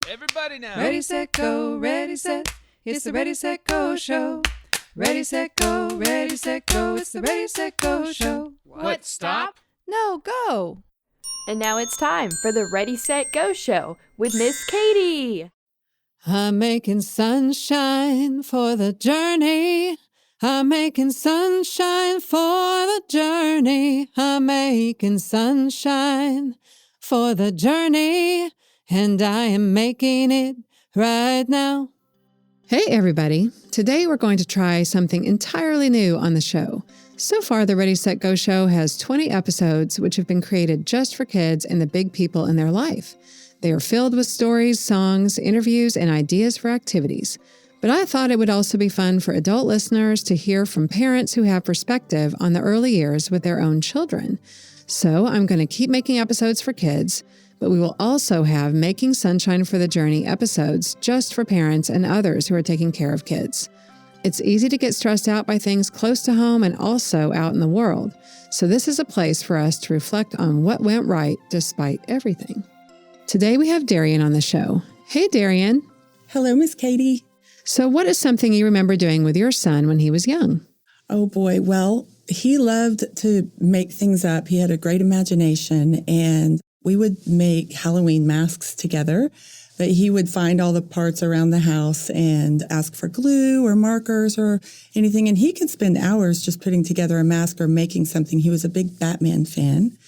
Everybody now. Ready, set, go, ready, set. It's the Ready, Set, Go show. Ready, set, go, ready, set, go. It's the Ready, Set, Go show. What? Stop? No, go. And now it's time for the Ready, Set, Go show with Miss Katie. I'm making sunshine for the journey. I'm making sunshine for the journey. I'm making sunshine for the journey. And I am making it right now. Hey, everybody. Today we're going to try something entirely new on the show. So far, the Ready, Set, Go show has 20 episodes, which have been created just for kids and the big people in their life. They are filled with stories, songs, interviews, and ideas for activities. But I thought it would also be fun for adult listeners to hear from parents who have perspective on the early years with their own children. So I'm going to keep making episodes for kids, but we will also have Making Sunshine for the Journey episodes just for parents and others who are taking care of kids. It's easy to get stressed out by things close to home and also out in the world. So this is a place for us to reflect on what went right despite everything. Today we have Darian on the show. Hey, Darian. Hello, Miss Katie. So what is something you remember doing with your son when he was young? Oh, boy. Well, he loved to make things up. He had a great imagination, and we would make Halloween masks together. But he would find all the parts around the house and ask for glue or markers or anything. And he could spend hours just putting together a mask or making something. He was a big Batman fan.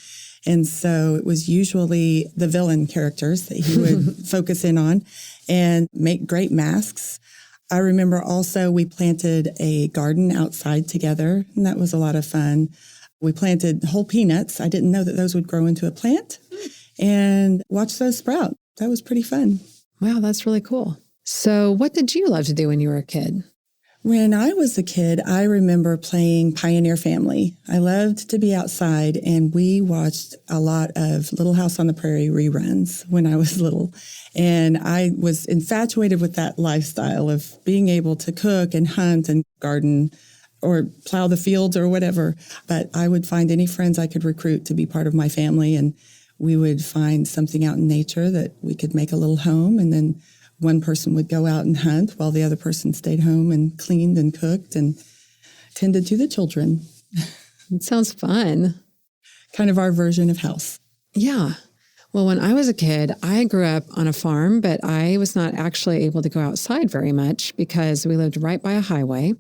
And so it was usually the villain characters that he would focus in on and make great masks. I remember also we planted a garden outside together, and that was a lot of fun. We planted whole peanuts. I didn't know that those would grow into a plant, and watch those sprout. That was pretty fun. Wow, that's really cool. So what did you love to do when you were a kid? When I was a kid, I remember playing Pioneer Family. I loved to be outside, and we watched a lot of Little House on the Prairie reruns when I was little. And I was infatuated with that lifestyle of being able to cook and hunt and garden or plow the fields or whatever. But I would find any friends I could recruit to be part of my family, and we would find something out in nature that we could make a little home, and then one person would go out and hunt while the other person stayed home and cleaned and cooked and tended to the children. It sounds fun. Kind of our version of house. Yeah. Well, when I was a kid, I grew up on a farm, but I was not actually able to go outside very much because we lived right by a highway.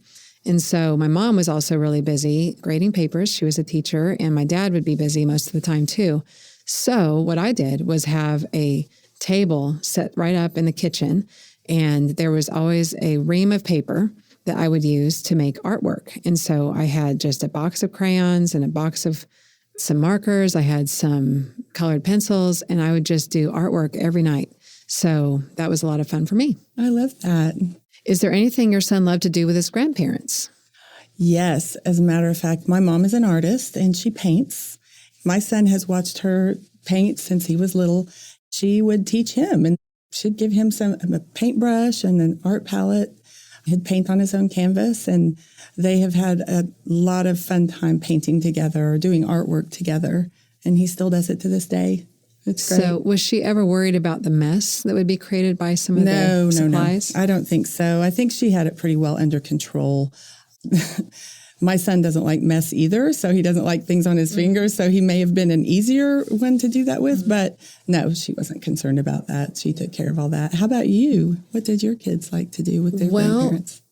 And so my mom was also really busy grading papers. She was a teacher, and my dad would be busy most of the time too. So what I did was have a table set right up in the kitchen, and there was always a ream of paper that I would use to make artwork. And so I had just a box of crayons and a box of some markers. I had some colored pencils, and I would just do artwork every night. So that was a lot of fun for me. I love that. Is there anything your son loved to do with his grandparents? Yes. As a matter of fact, my mom is an artist, and she paints. My son has watched her paint since he was little. She would teach him, and she'd give him a paintbrush and an art palette. He'd paint on his own canvas, and they have had a lot of fun time painting together or doing artwork together, and he still does it to this day. It's great. So was she ever worried about the mess that would be created by some of the supplies? No, I don't think so. I think she had it pretty well under control. My son doesn't like mess either, so he doesn't like things on his fingers, so he may have been an easier one to do that with, but no, she wasn't concerned about that. She took care of all that. How about you? What did your kids like to do with their grandparents?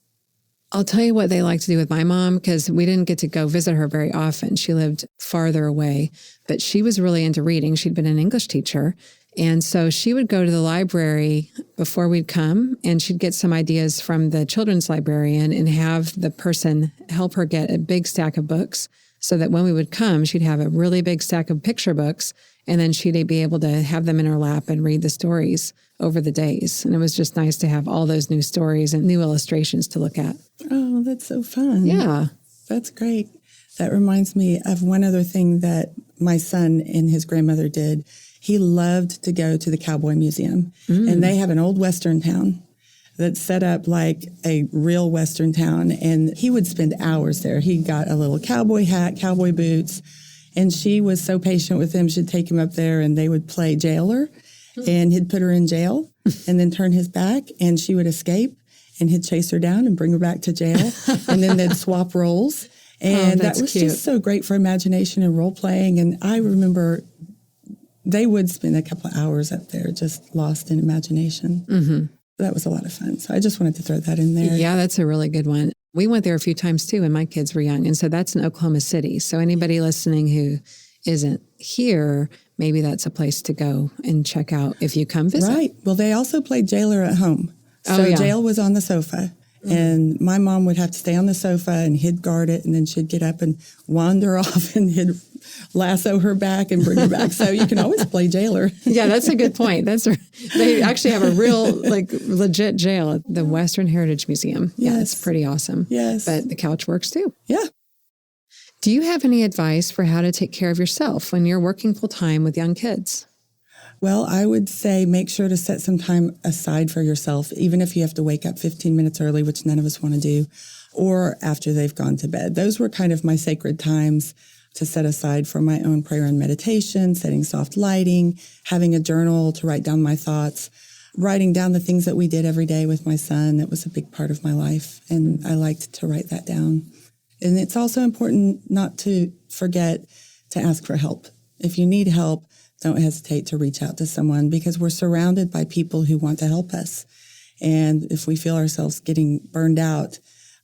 I'll tell you what they like to do with my mom, because we didn't get to go visit her very often. She lived farther away, but she was really into reading. She'd been an English teacher. And so she would go to the library before we'd come, and she'd get some ideas from the children's librarian and have the person help her get a big stack of books so that when we would come, she'd have a really big stack of picture books, and then she'd be able to have them in her lap and read the stories over the days. And it was just nice to have all those new stories and new illustrations to look at. Oh, that's so fun. Yeah. That's great. That reminds me of one other thing that my son and his grandmother did. He loved to go to the Cowboy Museum, and they have an old Western town that's set up like a real Western town, and he would spend hours there. He got a little cowboy hat, cowboy boots, and she was so patient with him. She'd take him up there, and they would play jailer, and he'd put her in jail. and then turn his back, and she would escape, and he'd chase her down and bring her back to jail. And then they'd swap roles. And that was cute. just so great for imagination and role playing. And I remember they would spend a couple of hours up there just lost in imagination. Mm-hmm. That was a lot of fun. So I just wanted to throw that in there. Yeah, that's a really good one. We went there a few times too when my kids were young. And so that's in Oklahoma City. So anybody listening who isn't here, maybe that's a place to go and check out if you come visit. Right. Well, they also played Jailer at home. So Jail was on the sofa. And my mom would have to stay on the sofa, and he'd guard it, and then she'd get up and wander off, and he'd lasso her back and bring her back. So you can always play Jailer. Yeah, that's a good point. They actually have a real, legit jail at the Western Heritage Museum. Yes. Yeah, it's pretty awesome. Yes. But the couch works too. Yeah. Do you have any advice for how to take care of yourself when you're working full time with young kids? Well, I would say make sure to set some time aside for yourself, even if you have to wake up 15 minutes early, which none of us want to do, or after they've gone to bed. Those were kind of my sacred times to set aside for my own prayer and meditation, setting soft lighting, having a journal to write down my thoughts, writing down the things that we did every day with my son. That was a big part of my life, and I liked to write that down. And it's also important not to forget to ask for help. If you need help, don't hesitate to reach out to someone, because we're surrounded by people who want to help us. And if we feel ourselves getting burned out,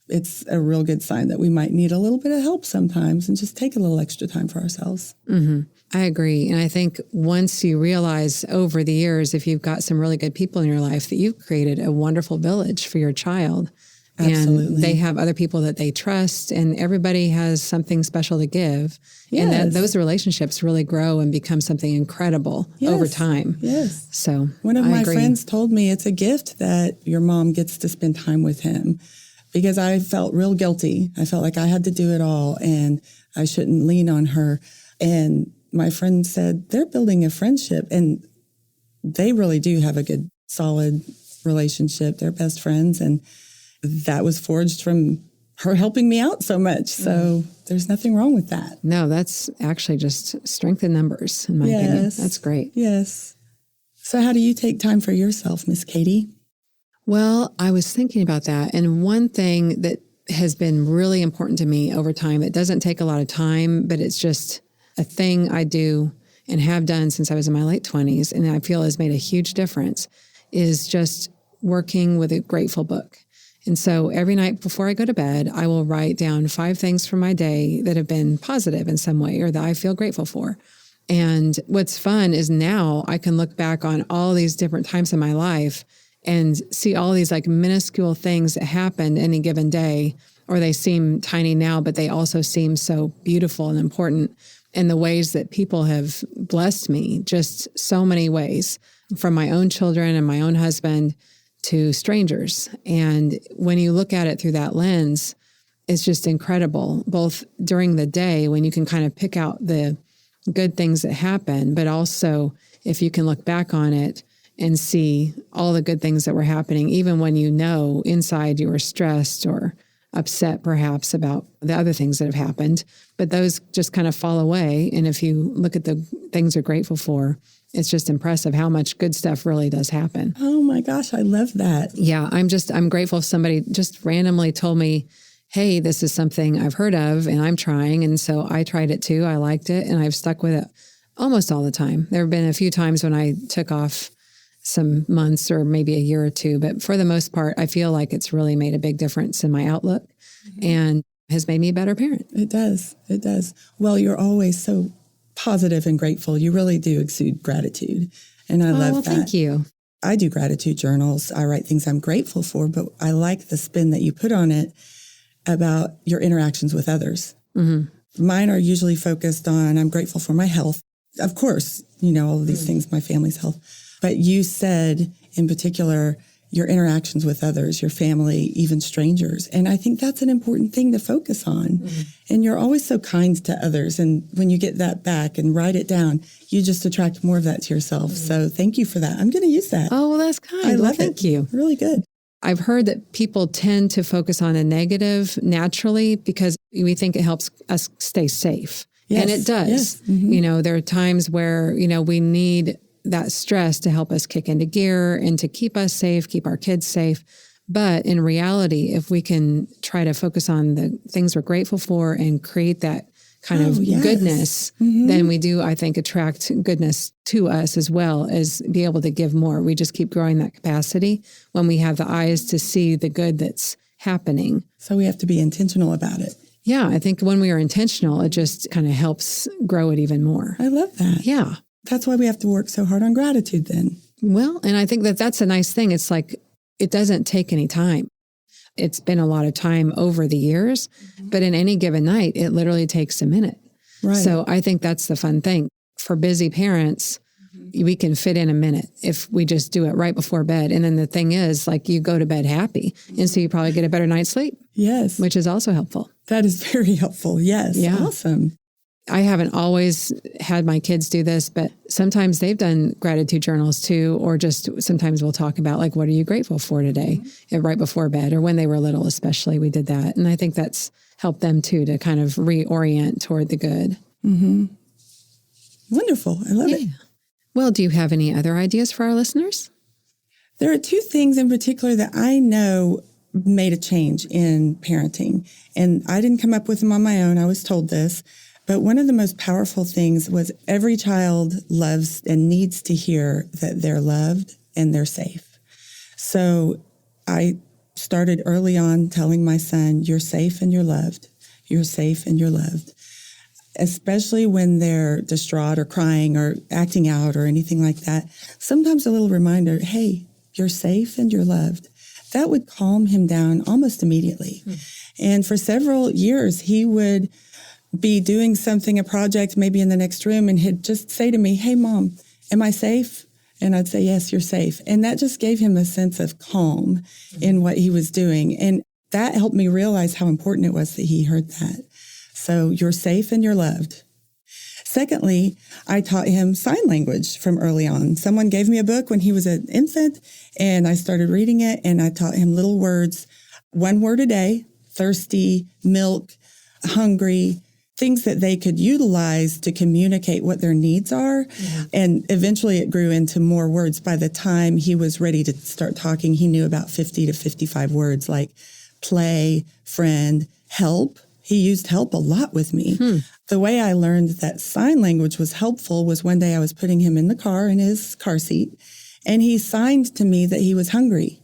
it's a real good sign that we might need a little bit of help sometimes, and just take a little extra time for ourselves. Mm-hmm. I agree. And I think once you realize over the years, if you've got some really good people in your life, that you've created a wonderful village for your child. Absolutely. And they have other people that they trust, and everybody has something special to give. Yes. And those relationships really grow and become something incredible over time. Yes. So one of I my agree. friends told me it's a gift that your mom gets to spend time with him, because I felt real guilty. I felt like I had to do it all and I shouldn't lean on her. And my friend said, they're building a friendship, and they really do have a good, solid relationship. They're best friends. And that was forged from her helping me out so much. So there's nothing wrong with that. No, that's actually just strength in numbers, in my opinion. That's great. Yes. So how do you take time for yourself, Miss Katie? Well, I was thinking about that. And one thing that has been really important to me over time, that doesn't take a lot of time, but it's just a thing I do and have done since I was in my late 20s, and I feel has made a huge difference, is just working with a grateful book. And so every night before I go to bed, I will write down 5 things from my day that have been positive in some way or that I feel grateful for. And what's fun is now I can look back on all these different times in my life and see all these minuscule things that happened any given day, or they seem tiny now, but they also seem so beautiful and important in the ways that people have blessed me, just so many ways, from my own children and my own husband to strangers. And when you look at it through that lens, it's just incredible, both during the day when you can kind of pick out the good things that happen, but also if you can look back on it and see all the good things that were happening, even when you know inside you were stressed or upset perhaps about the other things that have happened, but those just kind of fall away. And if you look at the things you're grateful for, it's just impressive how much good stuff really does happen. Oh my gosh, I love that. Yeah, I'm grateful if somebody just randomly told me, hey, this is something I've heard of and I'm trying. And so I tried it too. I liked it and I've stuck with it almost all the time. There have been a few times when I took off some months or maybe a year or two, but for the most part, I feel like it's really made a big difference in my outlook and has made me a better parent. It does. It does. Well, you're always so positive and grateful. You really do exude gratitude. And I love that. Thank you. I do gratitude journals. I write things I'm grateful for, but I like the spin that you put on it about your interactions with others. Mm-hmm. Mine are usually focused on, I'm grateful for my health. Of course, all of these things, my family's health. But you said in particular, your interactions with others, your family, even strangers. And I think that's an important thing to focus on. Mm-hmm. And you're always so kind to others. And when you get that back and write it down, you just attract more of that to yourself. Mm-hmm. So thank you for that. I'm going to use that. Oh, well, that's kind. I love it. Thank you. Really good. I've heard that people tend to focus on the negative naturally because we think it helps us stay safe. Yes. And it does. Yes. Mm-hmm. There are times where, we need that stress to help us kick into gear and to keep us safe, keep our kids safe. But in reality, if we can try to focus on the things we're grateful for and create that kind of goodness, then we do, I think, attract goodness to us as well as be able to give more. We just keep growing that capacity when we have the eyes to see the good that's happening. So we have to be intentional about it. Yeah, I think when we are intentional, it just kind of helps grow it even more. I love that. Yeah. That's why we have to work so hard on gratitude then. Well, and I think that that's a nice thing. It's like, it doesn't take any time. It's been a lot of time over the years, but in any given night, it literally takes a minute. Right. So I think that's the fun thing. For busy parents, we can fit in a minute if we just do it right before bed. And then the thing is, like, you go to bed happy. And so you probably get a better night's sleep. Yes. Which is also helpful. That is very helpful. Yes. Yeah. Awesome. I haven't always had my kids do this, but sometimes they've done gratitude journals too, or just sometimes we'll talk about, like, what are you grateful for today? Right before bed, or when they were little, especially, we did that. And I think that's helped them too, to kind of reorient toward the good. Wonderful. I love it. Well, do you have any other ideas for our listeners? There are two things in particular that I know made a change in parenting. And I didn't come up with them on my own. I was told this. But one of the most powerful things was every child loves and needs to hear that they're loved and they're safe. So I started early on telling my son, you're safe and you're loved. You're safe and you're loved. Especially when they're distraught or crying or acting out or anything like that. Sometimes a little reminder, hey, you're safe and you're loved. That would calm him down almost immediately. And for several years, he would be doing something, a project, maybe in the next room, and he'd just say to me, hey, Mom, am I safe? And I'd say, yes, you're safe. And that just gave him a sense of calm in what he was doing. And that helped me realize how important it was that he heard that. So you're safe and you're loved. Secondly, I taught him sign language from early on. Someone gave me a book when he was an infant, and I started reading it, and I taught him little words, one word a day, thirsty, milk, hungry, things that they could utilize to communicate what their needs are. And eventually it grew into more words. By the time he was ready to start talking, he knew about 50 to 55 words like play, friend, help. He used help a lot with me. The way I learned that sign language was helpful was one day I was putting him in the car in his car seat, and he signed to me that he was hungry.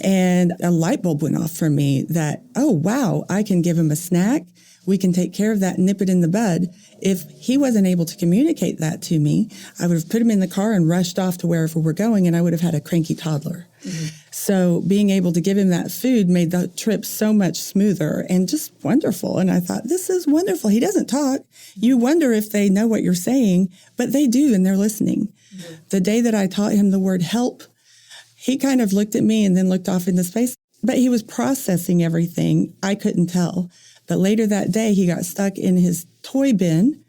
And a light bulb went off for me that, oh, wow, I can give him a snack. We can take care of that and nip it in the bud. If he wasn't able to communicate that to me, I would have put him in the car and rushed off to wherever we're going, and I would have had a cranky toddler. So being able to give him that food made the trip so much smoother and just wonderful. And I thought, this is wonderful. He doesn't talk. You wonder if they know what you're saying, but they do, and they're listening. The day that I taught him the word help, he kind of looked at me and then looked off into space, but he was processing everything. I couldn't tell. But later that day, he got stuck in his toy bin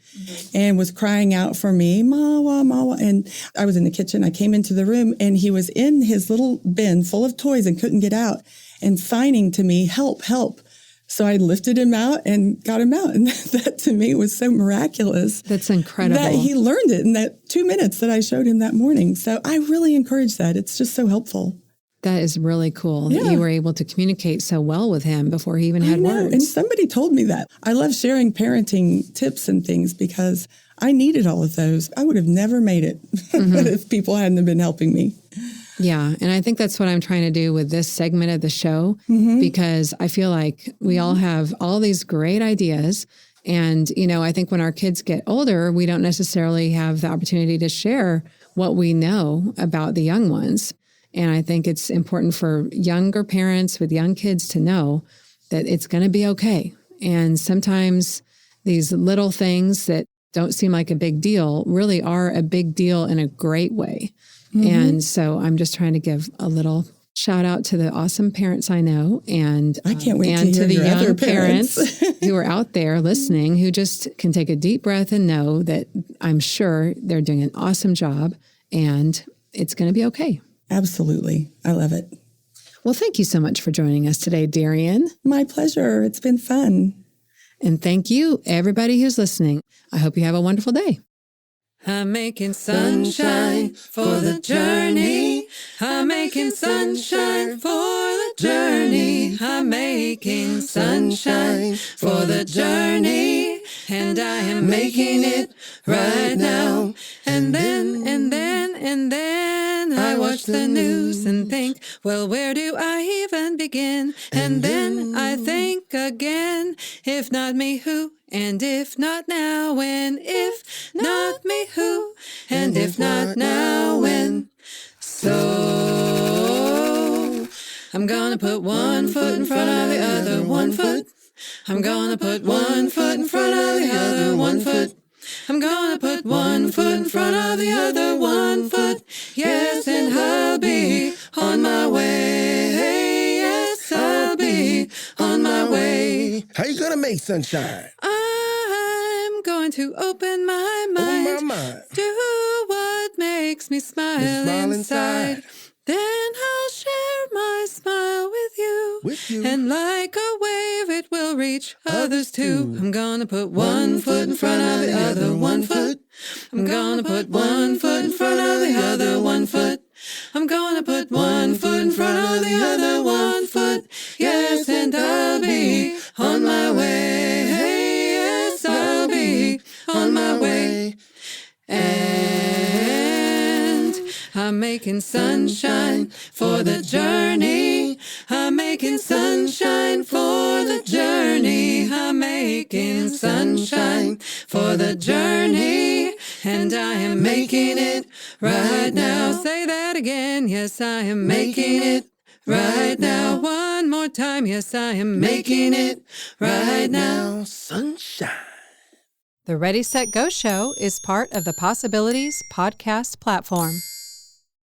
and was crying out for me, Mawa, Mawa. And I was in the kitchen. I came into the room, and he was in his little bin full of toys and couldn't get out and signing to me, help, help. So I lifted him out and got him out. And that to me was so miraculous. That's incredible. That he learned it in that 2 minutes that I showed him that morning. So I really encourage that. It's just so helpful. That is really cool that you were able to communicate so well with him before he even had words. And somebody told me that. I love sharing parenting tips and things because I needed all of those. I would have never made it if people hadn't been helping me. Yeah. And I think that's what I'm trying to do with this segment of the show, because I feel like we all have all these great ideas. And, you know, I think when our kids get older, we don't necessarily have the opportunity to share what we know about the young ones. And I think it's important for younger parents with young kids to know that it's going to be okay. And sometimes these little things that don't seem like a big deal really are a big deal in a great way. And so I'm just trying to give a little shout out to the awesome parents I know, and I can't wait and to to the hear your young other parents who are out there listening, who just can take a deep breath and know that I'm sure they're doing an awesome job, and it's going to be okay. Absolutely. I love it. Well, thank you so much for joining us today, Darian. My pleasure. It's been fun. And thank you, everybody who's listening. I hope you have a wonderful day. I'm making sunshine for the journey. I'm making sunshine for the journey. I'm making sunshine for the journey. And I am making it right now. And then I watch the news and think, well, where do I even begin? And then I think again, if not me, who? And if not now, when? If not me, who? And if not now, when? So I'm gonna put one foot in front of the other, 1 foot. I'm gonna put 1 foot in front of the other, 1 foot. I'm gonna put 1 foot in front of the other, 1 foot. Yes, and I'll be on my way. Yes, I'll be on my way. How you gonna make sunshine? I'm going to open my mind. Open my mind. Do what makes me smile inside. Then I'll share my smile with you. And like a wave, it will reach others too. I'm gonna put 1 foot in front of the other, 1 foot. I'm gonna put 1 foot in front of the other, 1 foot. I'm gonna put 1 foot in front of the other, 1 foot. Yes, and I'll be on my way. Yes, I'll be on my way. And I'm making sunshine for the journey. I'm making sunshine for the journey. I'm making sunshine for the journey. And I am making it right now. Say that again. Yes, I am making it right now. One more time. Yes, I am making it right now. Sunshine. The Ready, Set, Go show is part of the Possibilities podcast platform.